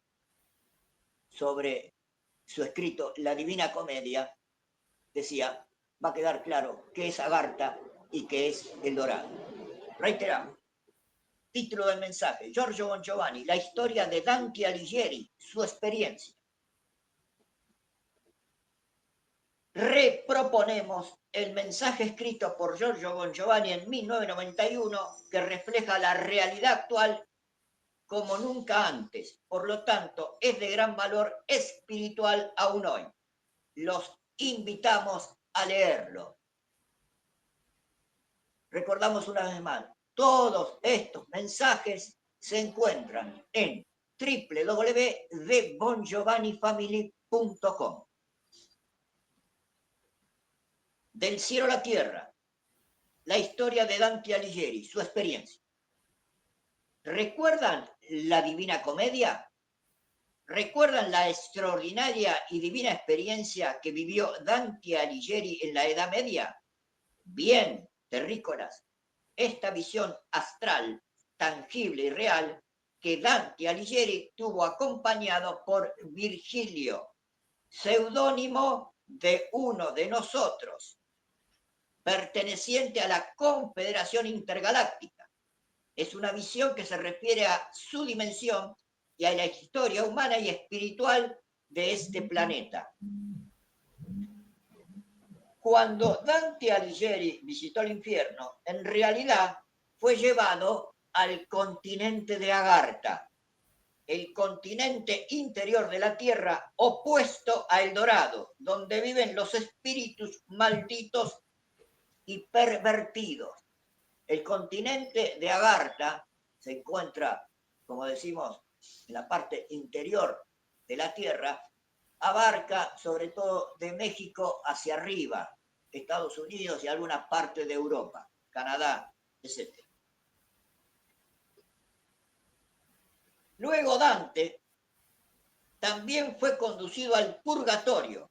sobre su escrito La Divina Comedia. Decía, va a quedar claro qué es Agartha y qué es El Dorado. Reiteramos. Título del mensaje, Giorgio Bon Giovanni, la historia de Dante Alighieri, su experiencia. Reproponemos el mensaje escrito por Giorgio Bon Giovanni en 1991 que refleja la realidad actual como nunca antes. Por lo tanto, es de gran valor espiritual aún hoy. Los invitamos a leerlo. Recordamos una vez más, todos estos mensajes se encuentran en www.thebongiovannifamily.com. Del cielo a la tierra, la historia de Dante Alighieri, su experiencia. ¿Recuerdan la Divina Comedia? ¿Recuerdan la extraordinaria y divina experiencia que vivió Dante Alighieri en la Edad Media? Bien, terrícolas, esta visión astral, tangible y real que Dante Alighieri tuvo acompañado por Virgilio, seudónimo de uno de nosotros, perteneciente a la Confederación Intergaláctica. Es una visión que se refiere a su dimensión y a la historia humana y espiritual de este planeta. Cuando Dante Alighieri visitó el infierno, en realidad fue llevado al continente de Agartha, el continente interior de la Tierra opuesto a El Dorado, donde viven los espíritus malditos y pervertidos. El continente de Agartha se encuentra, como decimos, en la parte interior de la Tierra, abarca sobre todo de México hacia arriba, Estados Unidos y algunas partes de Europa, Canadá, etc. Luego Dante también fue conducido al purgatorio,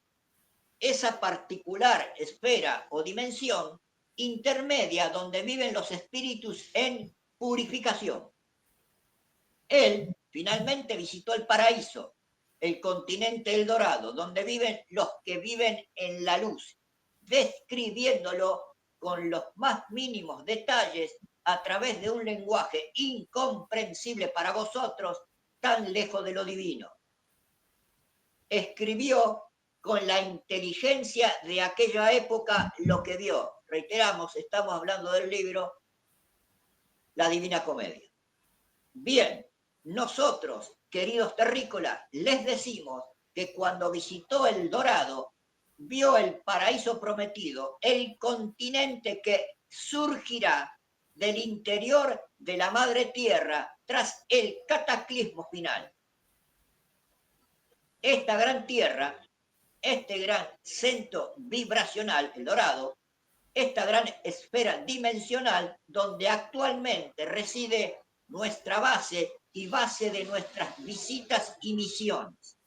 esa particular esfera o dimensión intermedia donde viven los espíritus en purificación. Él finalmente visitó el paraíso, el continente El Dorado, donde viven los que viven en la luz, describiéndolo con los más mínimos detalles a través de un lenguaje incomprensible para vosotros, tan lejos de lo divino. Escribió con la inteligencia de aquella época lo que vio. Reiteramos, estamos hablando del libro La Divina Comedia. Bien, nosotros, queridos terrícolas, les decimos que cuando visitó El Dorado, vio el paraíso prometido, el continente que surgirá del interior de la madre tierra tras el cataclismo final. Esta gran tierra, este gran centro vibracional, El Dorado, esta gran esfera dimensional donde actualmente reside nuestra base y base de nuestras visitas y misiones.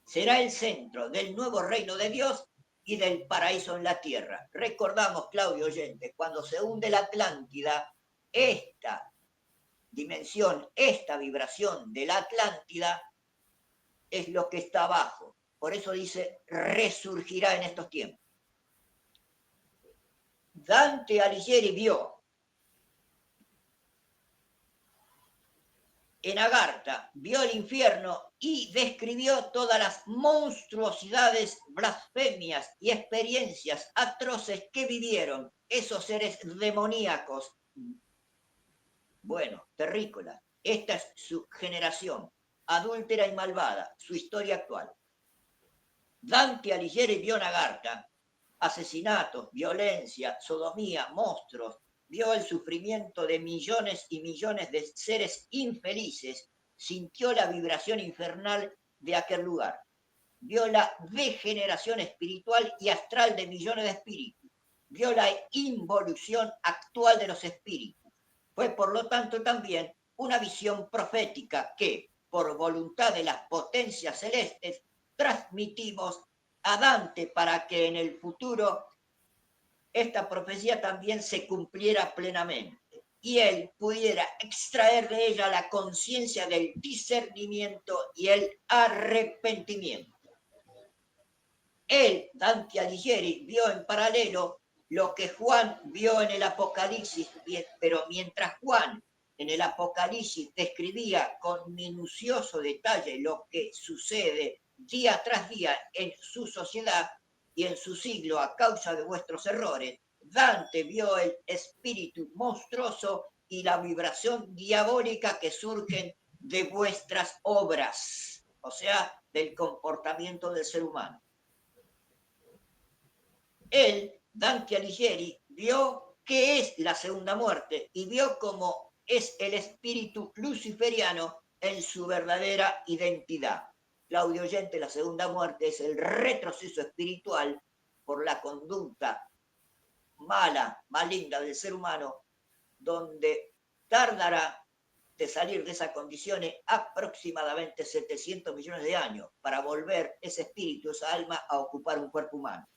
Será el centro del nuevo reino de Dios y del paraíso en la tierra. Recordamos, Claudio oyente, cuando se hunde la Atlántida, esta dimensión, esta vibración de la Atlántida es lo que está abajo. Por eso dice, resurgirá en estos tiempos. Dante Alighieri vio en Agartha, vio el infierno y describió todas las monstruosidades, blasfemias y experiencias atroces que vivieron esos seres demoníacos. Bueno, terrícolas. Esta es su generación, adúltera y malvada, su historia actual. Dante Alighieri vio en Agartha asesinatos, violencia, sodomía, monstruos, vio el sufrimiento de millones y millones de seres infelices, sintió la vibración infernal de aquel lugar, vio la degeneración espiritual y astral de millones de espíritus, vio la involución actual de los espíritus. Fue por lo tanto también una visión profética que, por voluntad de las potencias celestes, transmitimos a Dante para que en el futuro esta profecía también se cumpliera plenamente y él pudiera extraer de ella la conciencia del discernimiento y el arrepentimiento. Él, Dante Alighieri, vio en paralelo lo que Juan vio en el Apocalipsis, pero mientras Juan en el Apocalipsis describía con minucioso detalle lo que sucede día tras día en su sociedad y en su siglo a causa de vuestros errores, Dante vio el espíritu monstruoso y la vibración diabólica que surgen de vuestras obras, o sea, del comportamiento del ser humano. Él, Dante Alighieri, vio qué es la segunda muerte y vio cómo es el espíritu luciferiano en su verdadera identidad. Claudio oyente, la segunda muerte es el retroceso espiritual por la conducta mala, maligna del ser humano, donde tardará de salir de esas condiciones aproximadamente 700 millones de años para volver ese espíritu, esa alma, a ocupar un cuerpo humano.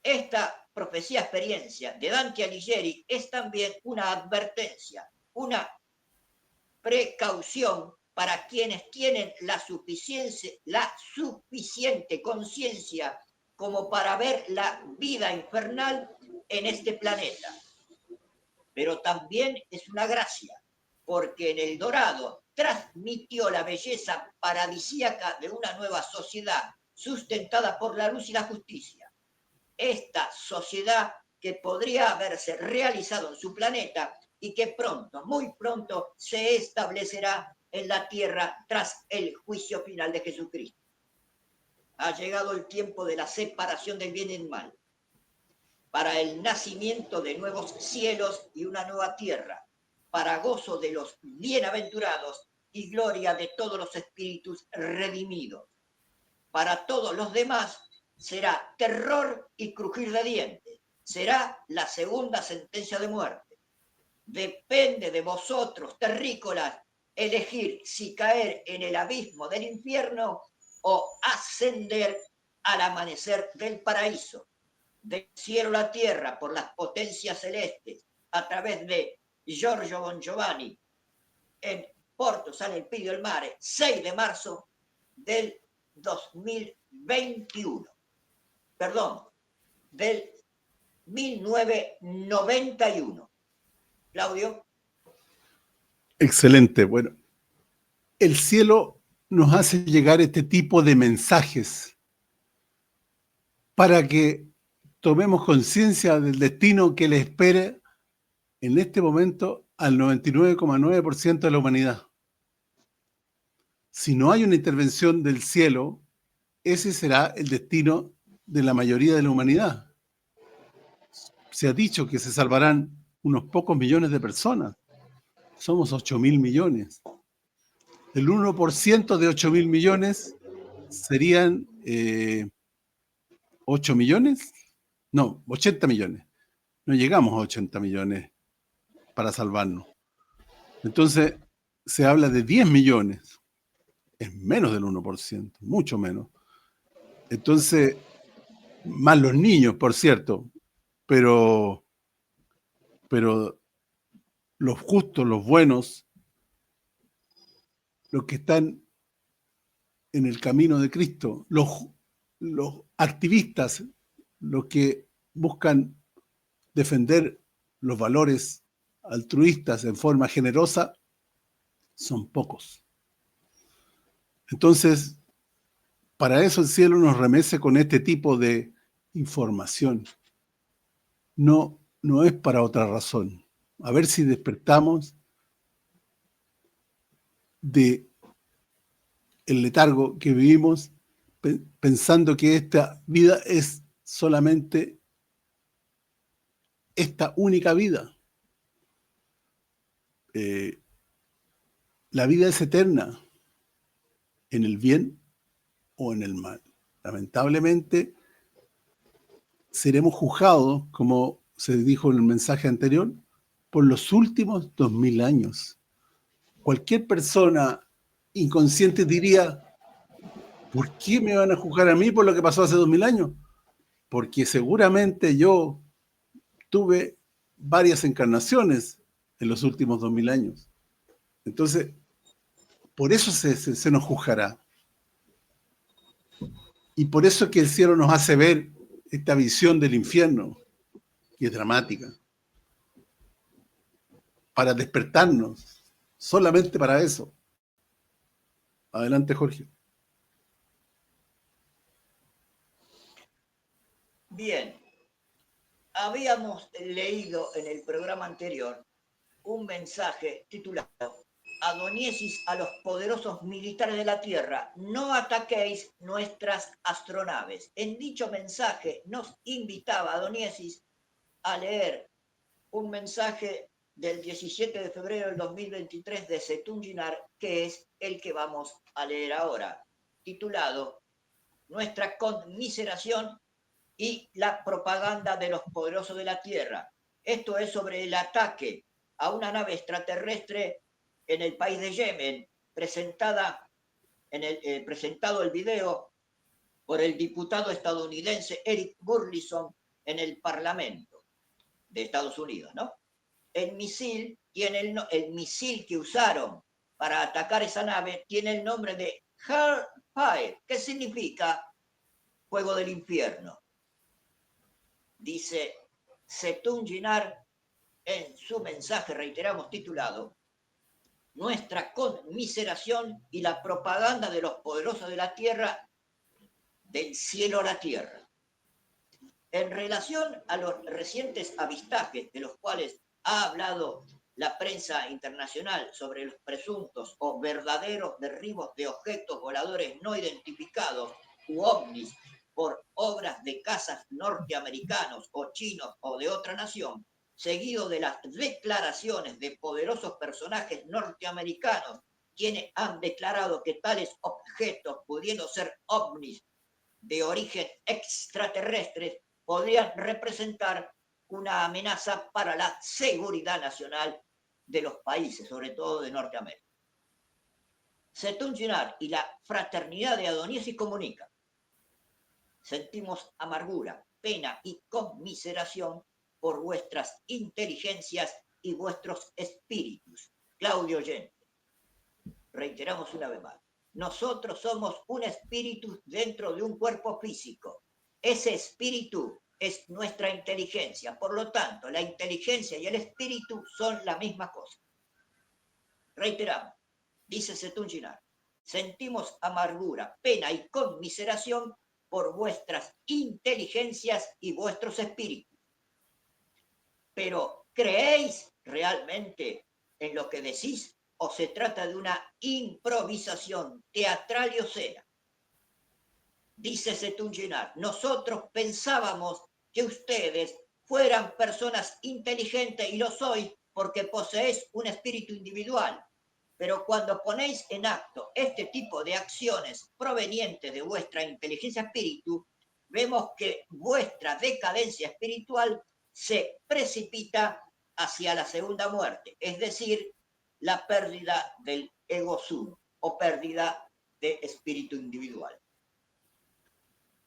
Esta profecía experiencia de Dante Alighieri es también una advertencia, una precaución para quienes tienen la suficiente conciencia como para ver la vida infernal en este planeta. Pero también es una gracia, porque en El Dorado transmitió la belleza paradisíaca de una nueva sociedad sustentada por la luz y la justicia. Esta sociedad que podría haberse realizado en su planeta y que pronto, muy pronto, se establecerá en la tierra tras el juicio final de Jesucristo. Ha llegado el tiempo de la separación del bien y el mal, para el nacimiento de nuevos cielos y una nueva tierra, para gozo de los bienaventurados y gloria de todos los espíritus redimidos. Para todos los demás será terror y crujir de dientes, será la segunda sentencia de muerte. Depende de vosotros, terrícolas, elegir si caer en el abismo del infierno o ascender al amanecer del paraíso, del cielo a la tierra por las potencias celestes, a través de Giorgio Bongiovanni, en Porto San Elpidio del Mare, 6 de marzo del 2021. Perdón, del 1991. Claudio. Excelente. Bueno, el cielo nos hace llegar este tipo de mensajes para que tomemos conciencia del destino que le espera en este momento al 99,9% de la humanidad. Si no hay una intervención del cielo, ese será el destino de la mayoría de la humanidad. Se ha dicho que se salvarán unos pocos millones de personas. Somos 8.000 millones. El 1% de 8.000 millones serían 8 millones. No, 80 millones. No llegamos a 80 millones para salvarnos. Entonces, se habla de 10 millones. Es menos del 1%, mucho menos. Entonces, más los niños, por cierto, pero los justos, los buenos, los que están en el camino de Cristo, los activistas, los que buscan defender los valores altruistas en forma generosa, son pocos. Entonces, para eso el cielo nos remece con este tipo de información. No es para otra razón. A ver si despertamos de el letargo que vivimos pensando que esta vida es solamente esta única vida. La vida es eterna en el bien o en el mal. Lamentablemente seremos juzgados, como se dijo en el mensaje anterior, por los últimos 2000 años. Cualquier persona inconsciente diría, ¿por qué me van a juzgar a mí por lo que pasó hace 2000 años? Porque seguramente yo tuve varias encarnaciones en los últimos 2000 años. Entonces, por eso se nos juzgará. Y por eso es que el cielo nos hace ver esta visión del infierno, que es dramática, para despertarnos, solamente para eso. Adelante, Jorge. Bien, habíamos leído en el programa anterior un mensaje titulado Adoniesis a los poderosos militares de la Tierra, no ataquéis nuestras astronaves. En dicho mensaje nos invitaba Adoniesis a leer un mensaje del 17 de febrero del 2023 de Setún Ginar, que es el que vamos a leer ahora, titulado Nuestra conmiseración y la propaganda de los poderosos de la Tierra. Esto es sobre el ataque a una nave extraterrestre en el país de Yemen, presentado el video por el diputado estadounidense Eric Burlison en el Parlamento de Estados Unidos, ¿no? El misil que usaron para atacar esa nave tiene el nombre de Hellfire, que significa fuego del infierno. Dice Setún Ginar en su mensaje, reiteramos, titulado Nuestra conmiseración y la propaganda de los poderosos de la Tierra, del cielo a la Tierra. En relación a los recientes avistajes de los cuales ha hablado la prensa internacional sobre los presuntos o verdaderos derribos de objetos voladores no identificados u ovnis por obras de cazas norteamericanos o chinos o de otra nación, seguido de las declaraciones de poderosos personajes norteamericanos, quienes han declarado que tales objetos, pudiendo ser ovnis de origen extraterrestre, podrían representar una amenaza para la seguridad nacional de los países, sobre todo de Norteamérica. Setún Ginar y la fraternidad de Adoniesis comunican: sentimos amargura, pena y conmiseración por vuestras inteligencias y vuestros espíritus. Claudio Oyente. Reiteramos una vez más. Nosotros somos un espíritu dentro de un cuerpo físico. Ese espíritu es nuestra inteligencia. Por lo tanto, la inteligencia y el espíritu son la misma cosa. Reiteramos, dice Setún Ginar, sentimos amargura, pena y conmiseración por vuestras inteligencias y vuestros espíritus. Pero, ¿creéis realmente en lo que decís o se trata de una improvisación teatral y obscena? Dice Setún Ginar, nosotros pensábamos que ustedes fueran personas inteligentes y lo sois porque poseéis un espíritu individual. Pero cuando ponéis en acto este tipo de acciones provenientes de vuestra inteligencia espíritu, vemos que vuestra decadencia espiritual se precipita hacia la segunda muerte, es decir, la pérdida del ego sum o pérdida de espíritu individual.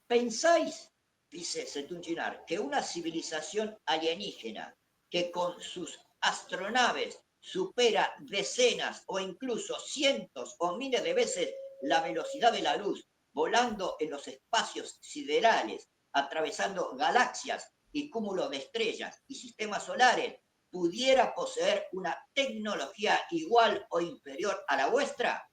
¿Pensáis, dice Setún Ginar, que una civilización alienígena que con sus astronaves supera decenas o incluso cientos o miles de veces la velocidad de la luz, volando en los espacios siderales, atravesando galaxias y cúmulos de estrellas y sistemas solares, pudiera poseer una tecnología igual o inferior a la vuestra?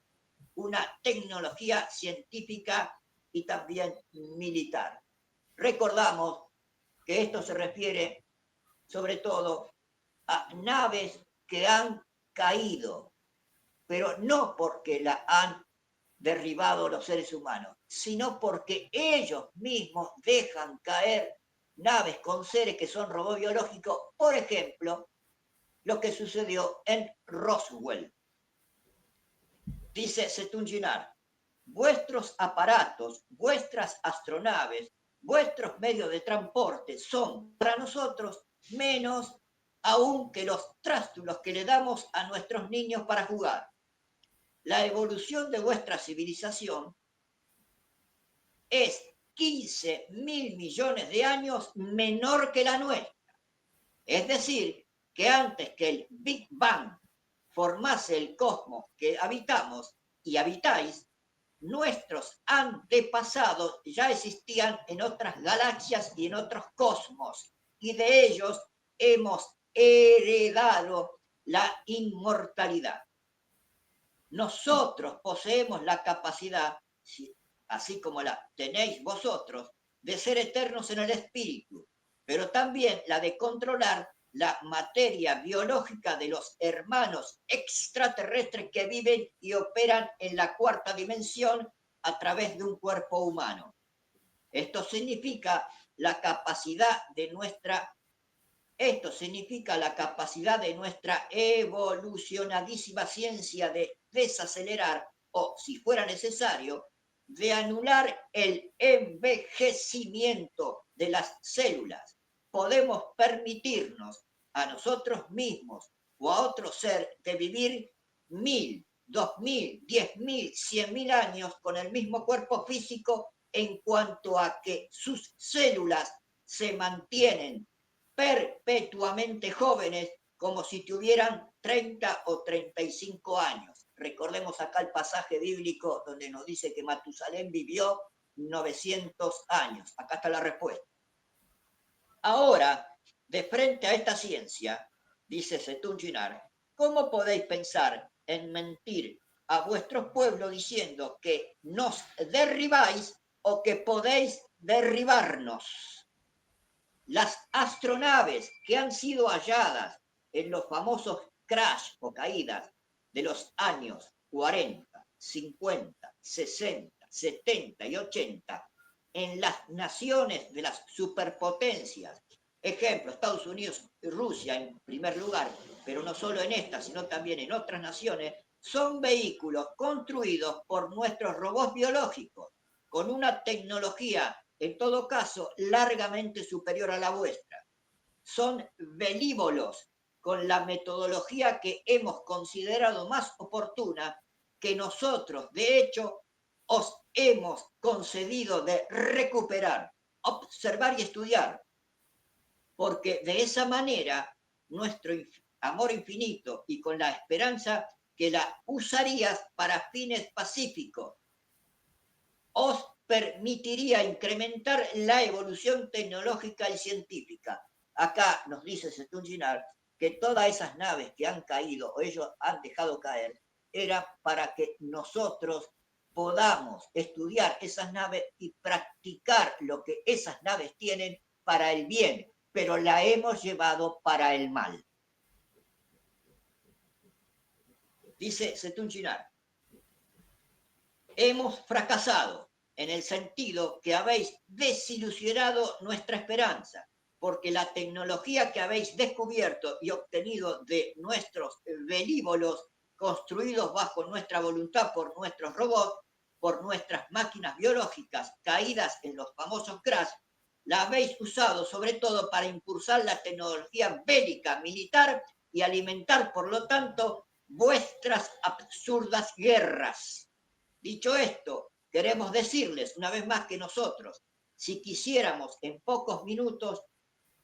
Una tecnología científica y también militar. Recordamos que esto se refiere sobre todo a naves que han caído, pero no porque la han derribado los seres humanos, sino porque ellos mismos dejan caer naves con seres que son robots biológicos, por ejemplo, lo que sucedió en Roswell. Dice Setún Ginar, vuestros aparatos, vuestras astronaves, vuestros medios de transporte son para nosotros menos aún que los trástulos que le damos a nuestros niños para jugar. La evolución de vuestra civilización es 15.000 millones de años menor que la nuestra. Es decir, que antes que el Big Bang formase el cosmos que habitamos y habitáis, nuestros antepasados ya existían en otras galaxias y en otros cosmos, y de ellos hemos heredado la inmortalidad. Nosotros poseemos la capacidad, así como la tenéis vosotros, de ser eternos en el espíritu, pero también la de controlar la materia biológica de los hermanos extraterrestres que viven y operan en la cuarta dimensión a través de un cuerpo humano. Esto significa la capacidad de nuestra evolucionadísima ciencia de desacelerar o, si fuera necesario, de anular el envejecimiento de las células. Podemos permitirnos a nosotros mismos o a otro ser de vivir 1.000, 2.000, 10.000, 100.000 años con el mismo cuerpo físico en cuanto a que sus células se mantienen perpetuamente jóvenes como si tuvieran 30 o 35 años. Recordemos acá el pasaje bíblico donde nos dice que Matusalén vivió 900 años. Acá está la respuesta. Ahora, de frente a esta ciencia, dice Setún Ginar, ¿cómo podéis pensar en mentir a vuestros pueblos diciendo que nos derribáis o que podéis derribarnos? Las astronaves que han sido halladas en los famosos crash o caídas de los años 40, 50, 60, 70 y 80 en las naciones de las superpotencias, ejemplo, Estados Unidos y Rusia en primer lugar, pero no solo en estas, sino también en otras naciones, son vehículos construidos por nuestros robots biológicos, con una tecnología, en todo caso, largamente superior a la vuestra. Son velívolos con la metodología que hemos considerado más oportuna, que nosotros, de hecho, os hemos concedido de recuperar, observar y estudiar, porque de esa manera nuestro amor infinito y con la esperanza que la usarías para fines pacíficos. Os permitiría incrementar la evolución tecnológica y científica. Acá nos dice Setunginar que todas esas naves que han caído o ellos han dejado caer era para que nosotros podamos estudiar esas naves y practicar lo que esas naves tienen para el bien, pero la hemos llevado para el mal. Dice Setunginar, hemos fracasado en el sentido que habéis desilusionado nuestra esperanza, porque la tecnología que habéis descubierto y obtenido de nuestros velívolos construidos bajo nuestra voluntad por nuestros robots, por nuestras máquinas biológicas caídas en los famosos crash, la habéis usado sobre todo para impulsar la tecnología bélica militar y alimentar, por lo tanto, vuestras absurdas guerras. Dicho esto, queremos decirles una vez más que nosotros, si quisiéramos en pocos minutos,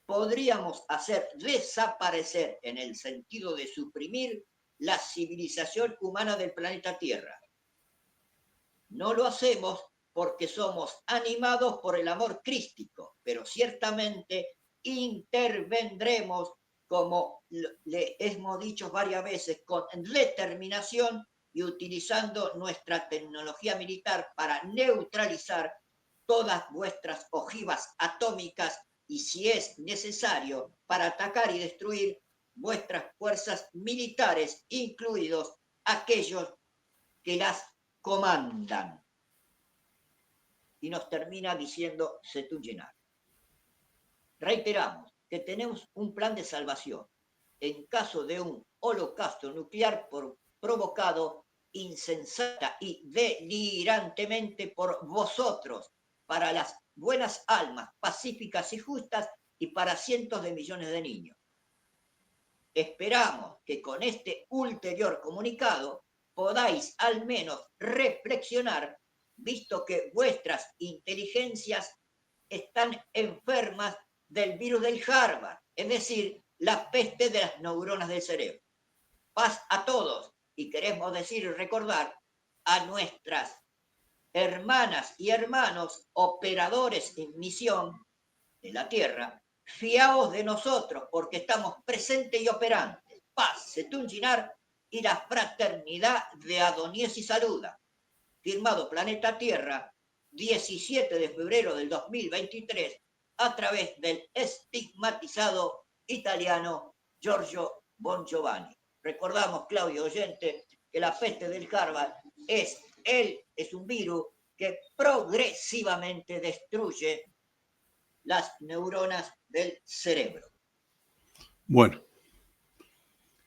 podríamos hacer desaparecer, en el sentido de suprimir, la civilización humana del planeta Tierra. No lo hacemos porque somos animados por el amor crístico, pero ciertamente intervendremos, como le hemos dicho varias veces, con determinación y utilizando nuestra tecnología militar para neutralizar todas vuestras ojivas atómicas y, si es necesario, para atacar y destruir vuestras fuerzas militares, incluidos aquellos que las comandan. Y nos termina diciendo Setunginar. Reiteramos que tenemos un plan de salvación en caso de un holocausto nuclear provocado insensata y delirantemente por vosotros, para las buenas almas pacíficas y justas y para cientos de millones de niños. Esperamos que con este ulterior comunicado podáis al menos reflexionar, visto que vuestras inteligencias están enfermas del virus del Harvard, es decir, la peste de las neuronas del cerebro. Paz a todos, y queremos decir y recordar a nuestras hermanas y hermanos operadores en misión de la Tierra, fiaos de nosotros porque estamos presentes y operantes. Paz, Setunginar y la fraternidad de Adoniesi saluda. Firmado Planeta Tierra, 17 de febrero del 2023, a través del estigmatizado italiano Giorgio Bongiovanni. Recordamos, Claudio oyente, que la peste del Harvard es un virus que progresivamente destruye las neuronas del cerebro. Bueno,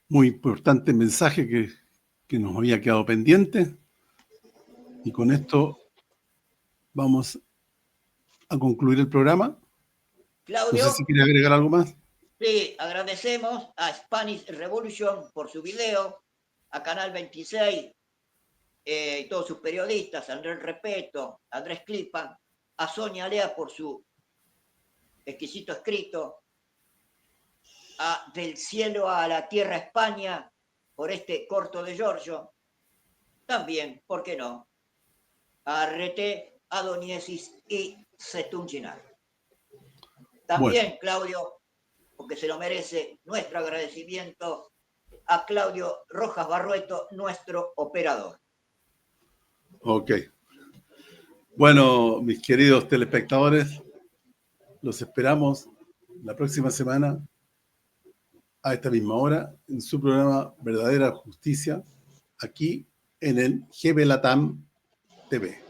muy importante mensaje que nos había quedado pendiente. Y con esto vamos a concluir el programa. Claudio, no sé si quiere agregar algo más. Sí, agradecemos a Spanish Revolution por su video, a Canal 26 y todos sus periodistas, Andrés Repeto, Andrés Clipa, a Sonia Lea por su exquisito escrito, a Del Cielo a la Tierra España por este corto de Giorgio, también, ¿por qué no?, a RT, Adoniesis y Setunginar. También, bueno, Claudio, porque se lo merece, nuestro agradecimiento a Claudio Rojas Barrueto, nuestro operador. Ok. Bueno, mis queridos telespectadores, los esperamos la próxima semana a esta misma hora en su programa Verdadera Justicia, aquí en el GB Latam TV.